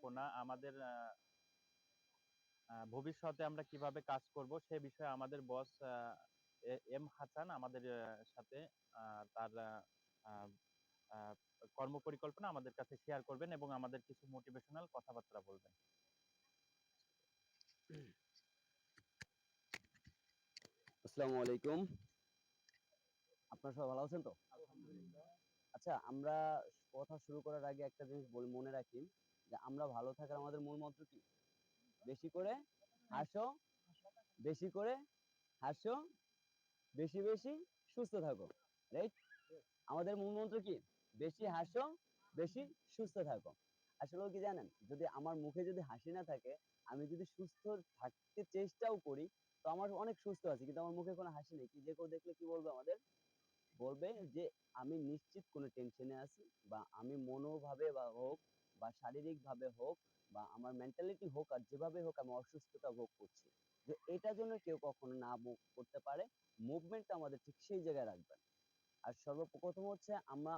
পরিকল্পনা, আমাদের ভবিষ্যতে আমরা কিভাবে কাজ করব সে বিষয়ে আমাদের বস এম হাসান আমাদের সাথে তার আহ, আহ, কর্মপরিকল্পনা আমাদের কাছে শেয়ার করবেন এবং আমাদের কিছু মোটিভেশনাল কথাবার্তা বলবেন। আসসালামু আলাইকুম। আপনারা সবাই ভালো আছেন তো? আচ্ছা, আমরা কথা শুরু করার আগে একটা জিনিস মনে রাখি যে আমরা ভালো থাকার আমাদের মূল মন্ত্র কি? বেশি করে হাসো, বেশি করে হাসো, বেশি বেশি সুস্থ থাকো। রাইট? আমাদের মূল মন্ত্র কি? বেশি হাসো, বেশি সুস্থ থাকো। আসলে কি জানেন, যদি আমার মুখে যদি হাসি না থাকে, আমি যদি সুস্থ থাকতে চেষ্টাও করি, তো আমার অনেক সুস্থ আছি, কিন্তু আমার মুখে কোনো হাসি নেই, কি যে কেউ দেখলে কি বলবে আমাদের? বলবে যে আমি নিশ্চিত কোনো টেনশনে আছি, বা আমি মনোভাবে বা হোক বা শারীরিক ভাবে হোক বা আমার মেন্টালিটি হোক আর যেভাবে হোক আমি অসুস্থতা ভোগ করছি। যে এটা জন্য কেউ কখনো না করতে পারে, মুভমেন্টটা আমাদের ঠিক সেই জায়গায় রাখবেন। আর সর্বপ্রথম হচ্ছে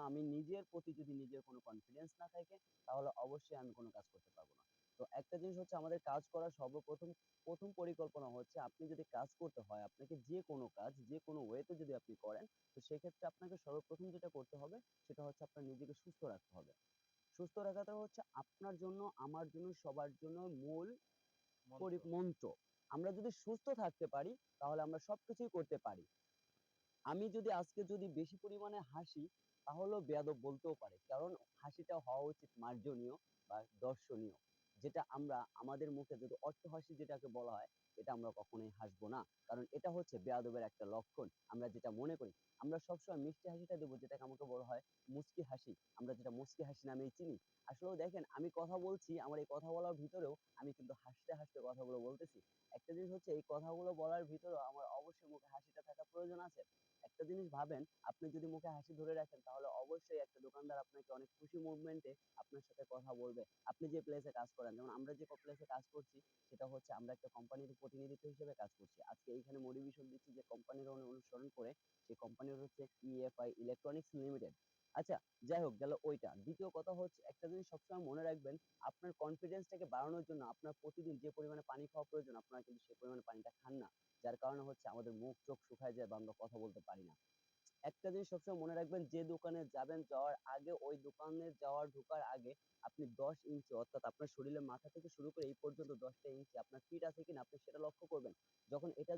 আমি নিজের প্রতি যদি নিজের কোনো কনফিডেন্স না থাকে, তাহলে অবশ্যই আমি কোনো কাজ করতে পারবো না। তো একটা জিনিস হচ্ছে, আমাদের কাজ করার সর্বপ্রথম প্রথম পরিকল্পনা হচ্ছে, আপনি যদি কাজ করতে হয় আপনাকে, যে কোনো কাজ যে কোনো ওয়েতে যদি আপনি করেন, তো সেক্ষেত্রে আপনাকে সর্বপ্রথম যেটা করতে হবে সেটা হচ্ছে আপনার নিজেকে সুস্থ রাখতে হবে। সুস্থ রাখাটা হচ্ছে আপনার জন্য, আমার জন্য, সবার জন্য মূল মন্ত্র। মন্ত্র। আমরা যদি সুস্থ থাকতে পারি, তাহলে আমরা সবকিছুই করতে পারি। আমি যদি আজকে যদি বেশি পরিমাণে হাসি, তাহলেও বেয়াদব বলতেও পারে, কারণ হাসিটা হওয়া উচিত মার্জনীয় বা দর্শনীয়। যেটা আমরা আমাদের মুখে যদি অট্টহাসি যেটাকে বলা হয়, এটা আমরা কখনোই হাসবো না, কারণ এটা হচ্ছে বেয়াদবের একটা লক্ষণ। আমরা যেটা মনে করি, আমরা সবসময় মিষ্টি হাসিটা দেবো, যেটাকে আমাকে বলা হয় মুচকি হাসি, আমরা যেটা মুচকি হাসি নামেই চিনি। আসলেও দেখেন, আমি কথা বলছি, আমার এই কথা বলার ভিতরেও আমি কিন্তু হাসতে হাসতে কথাগুলো বলতেছি। একটা জিনিস হচ্ছে, এই কথাগুলো বলার ভিতরেও আমার অবশ্যই মুখে হাসিটা থাকা প্রয়োজন আছে। একটা জিনিস ভাবেন, আপনি যদি মুখে হাসি ধরে রাখেন, তাহলে অবশ্যই একটা দোকানদার আপনাকে অনেক খুশি মুভমেন্টে আপনার সাথে কথা বলবে। আপনি যে প্লেসে কাজ করেন, যেমন আমরা যে প্লেসে কাজ করছি, সেটা হচ্ছে আমরা একটা কোম্পানির প্রতিনিধিত্ব হিসেবে কাজ করছি। আজকে এইখানে মোটিভেশন দিচ্ছি যে কোম্পানির অনুসরণ করে, সেই কোম্পানির হচ্ছে ইএফআই ইলেকট্রনিক্স লিমিটেড। আচ্ছা, যাই হোক, গেল ওইটা। দ্বিতীয় কথা হচ্ছে, একটা জিনিস সবসময় মনে রাখবেন, আপনার কনফিডেন্সটাকে বাড়ানোর জন্য আপনার প্রতিদিন যে পরিমাণে পানি খাওয়া প্রয়োজন, আপনারা কিন্তু সেই পরিমাণে পানিটা খান না, যার কারণে হচ্ছে আমাদের মুখ চোখ শুকায় যায় বা আমরা কথা বলতে পারি না। একটা জিনিস সবসময় মনে রাখবেন, যে দোকানে যাবেন যাওয়ার আগে, ওই দোকানে ঢোকার আগে আপনি 10 ইঞ্চি, অর্থাৎ আপনার শরীরের মাথা থেকে শুরু করে এই পর্যন্ত 10টা ইঞ্চি আপনার ফিট আছে কিনা আপনি সেটা লক্ষ্য করবেন। যখন এটা